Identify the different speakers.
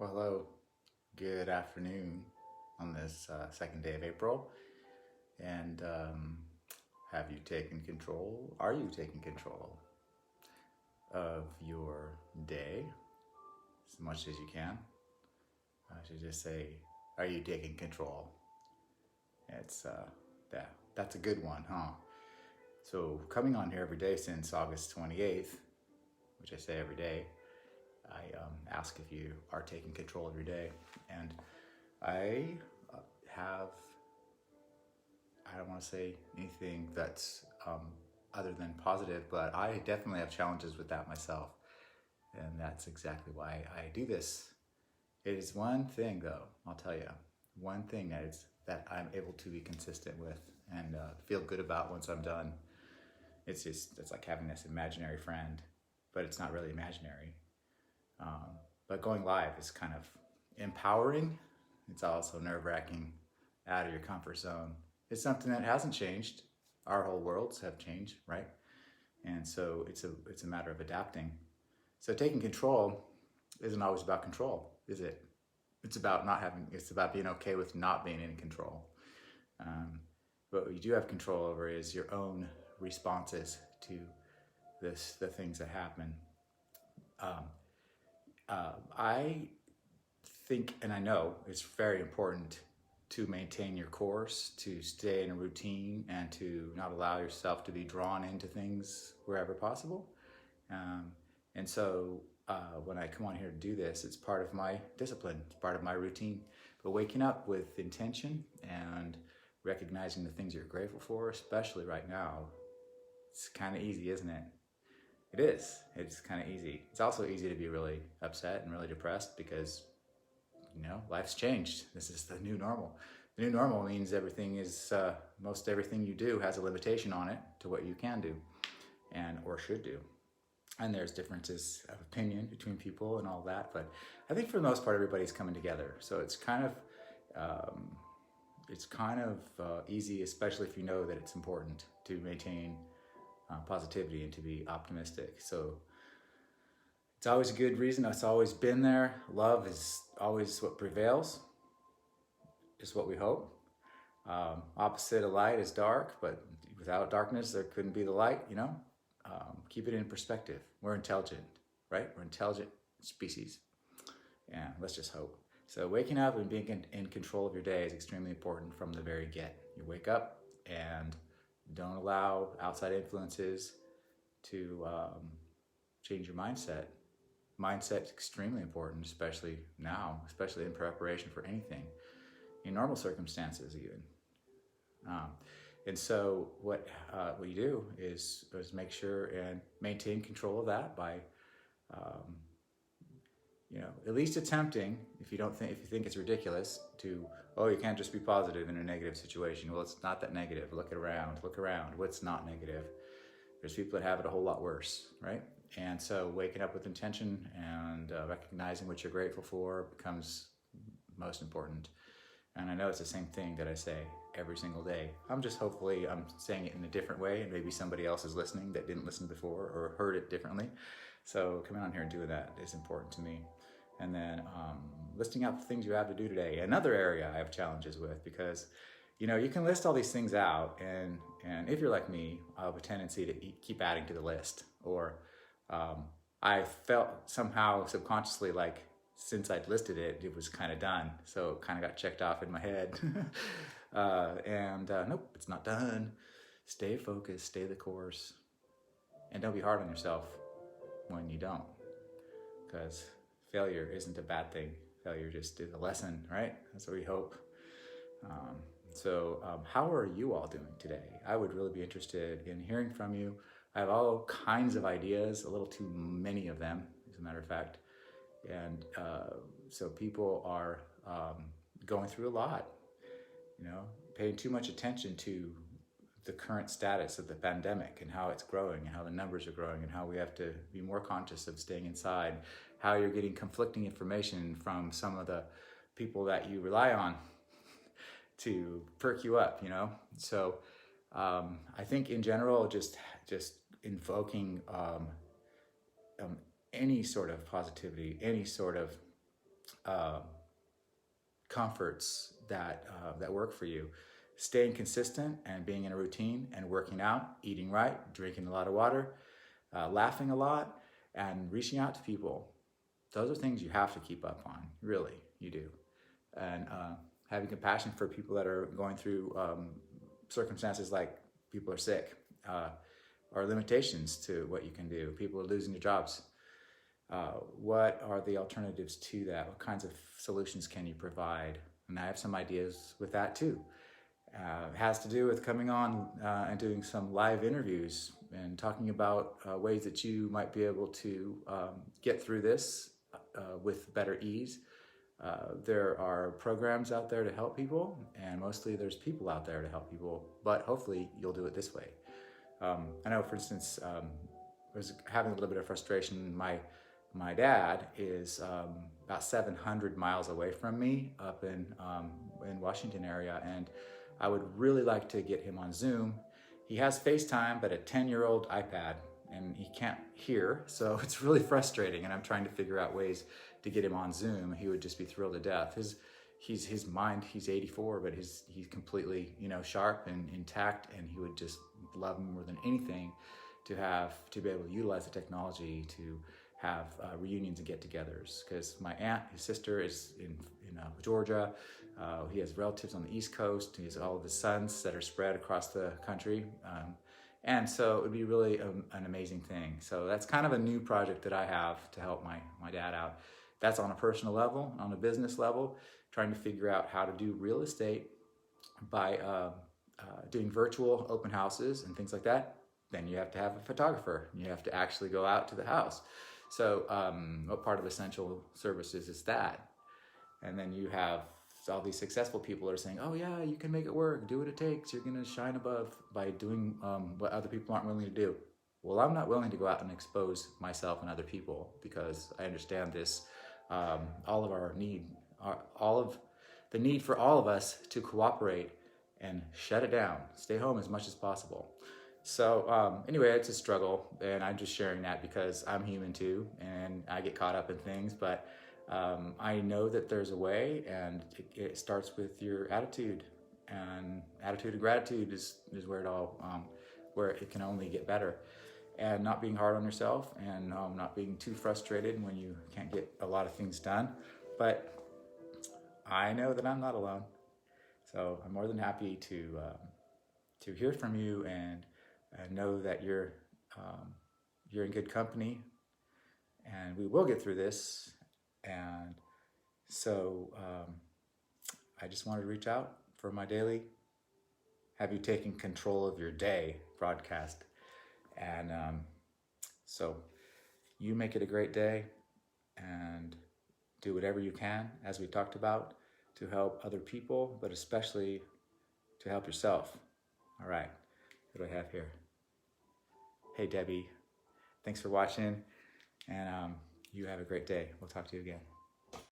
Speaker 1: Well, hello, good afternoon on this second day of April. And have you taken control? Are you taking control of your day as much as you can? I should just say, are you taking control? It's that's a good one, huh? So coming on here every day since August 28th, which I say every day, I ask if you are taking control of your day. And I have, I don't want to say anything that's other than positive, but I definitely have challenges with that myself. And that's exactly why I do this. It is one thing though, I'll tell you, one thing that I'm able to be consistent with and feel good about once I'm done. It's like having this imaginary friend, but it's not really imaginary. But going live is kind of empowering. It's also nerve-wracking, out of your comfort zone. It's something that hasn't changed. Our whole worlds have changed, right? And so it's a matter of adapting. So taking control isn't always about control, is it? It's about it's about being okay with not being in control. What you do have control over is your own responses to the things that happen. I think, and I know it's very important to maintain your course, to stay in a routine, and to not allow yourself to be drawn into things wherever possible. And so when I come on here to do this, it's part of my discipline, it's part of my routine. But waking up with intention and recognizing the things you're grateful for, especially right now, it's kind of easy, isn't it? It is. It's kind of easy. It's also easy to be really upset and really depressed because, life's changed. This is the new normal. The new normal means everything is, most everything you do has a limitation on it to what you can do or should do. And there's differences of opinion between people and all that. But I think for the most part, everybody's coming together. So it's kind of easy, especially if you know that it's important to maintain positivity and to be optimistic. So it's always a good reason. It's always been there. Love is always what prevails, is what we hope. Opposite of light is dark, but without darkness, there couldn't be the light, Keep it in perspective. We're intelligent, right? We're intelligent species. Yeah, let's just hope. So waking up and being in control of your day is extremely important from the very get. You wake up and don't allow outside influences to change your mindset. Mindset's extremely important, especially now, especially in preparation for anything, in normal circumstances even. And so what you do is make sure and maintain control of that by, at least attempting, if you think it's ridiculous to, you can't just be positive in a negative situation. Well, it's not that negative. Look around. What's not negative? There's people that have it a whole lot worse, right? And so waking up with intention and recognizing what you're grateful for becomes most important. And I know it's the same thing that I say every single day. Hopefully I'm saying it in a different way, and maybe somebody else is listening that didn't listen before or heard it differently. So coming on here and doing that is important to me. And then listing out the things you have to do today. Another area I have challenges with because, you can list all these things out, and if you're like me, I have a tendency to keep adding to the list. Or I felt somehow subconsciously like since I'd listed it, it was kind of done. So it kind of got checked off in my head. Nope, it's not done. Stay focused, stay the course, and don't be hard on yourself when you don't, because failure isn't a bad thing. Failure just is a lesson, right? That's what we hope. How are you all doing today? I would really be interested in hearing from you. I have all kinds of ideas, a little too many of them, as a matter of fact. And so people are going through a lot, paying too much attention to the current status of the pandemic and how it's growing and how the numbers are growing and how we have to be more conscious of staying inside, how you're getting conflicting information from some of the people that you rely on to perk you up, So I think in general, just invoking any sort of positivity, any sort of uh, comforts that work for you. Staying consistent and being in a routine and working out, eating right, drinking a lot of water, laughing a lot, and reaching out to people. Those are things you have to keep up on. Really, you do. And having compassion for people that are going through circumstances like people are sick, or limitations to what you can do. People are losing their jobs. What are the alternatives to that? What kinds of solutions can you provide? And I have some ideas with that too. It has to do with coming on and doing some live interviews and talking about ways that you might be able to get through this with better ease. There are programs out there to help people, and mostly there's people out there to help people, but hopefully you'll do it this way. I know, for instance, I was having a little bit of frustration. My dad is about 700 miles away from me up in Washington area, and I would really like to get him on Zoom. He has FaceTime, but a 10-year-old iPad, and he can't hear, so it's really frustrating, and I'm trying to figure out ways to get him on Zoom. He would just be thrilled to death. His mind, he's 84, but he's completely, sharp and intact, and he would just love more than anything to be able to utilize the technology to have reunions and get-togethers. Because my aunt, his sister, is in Georgia. He has relatives on the East Coast. He has all of his sons that are spread across the country. And so it would be really an amazing thing. So that's kind of a new project that I have to help my dad out. That's on a personal level. On a business level, trying to figure out how to do real estate by doing virtual open houses and things like that. Then you have to have a photographer. You have to actually go out to the house. So what part of essential services is that? And then you have all these successful people that are saying, oh yeah, you can make it work, do what it takes, you're gonna shine above by doing what other people aren't willing to do. Well, I'm not willing to go out and expose myself and other people, because I understand this, all of the need for all of us to cooperate and shut it down, stay home as much as possible. So anyway, it's a struggle, and I'm just sharing that because I'm human too, and I get caught up in things, but I know that there's a way, and it starts with your attitude, and attitude of gratitude is where it all, where it can only get better, and not being hard on yourself, and not being too frustrated when you can't get a lot of things done. But I know that I'm not alone, so I'm more than happy to hear from you, and know that you're in good company, and we will get through this. And so I just wanted to reach out for my daily Have You Taken Control of Your Day broadcast. And so you make it a great day, and do whatever you can, as we talked about, to help other people, but especially to help yourself. All right, what do I have here? Hey, Debbie, thanks for watching, and you have a great day. We'll talk to you again.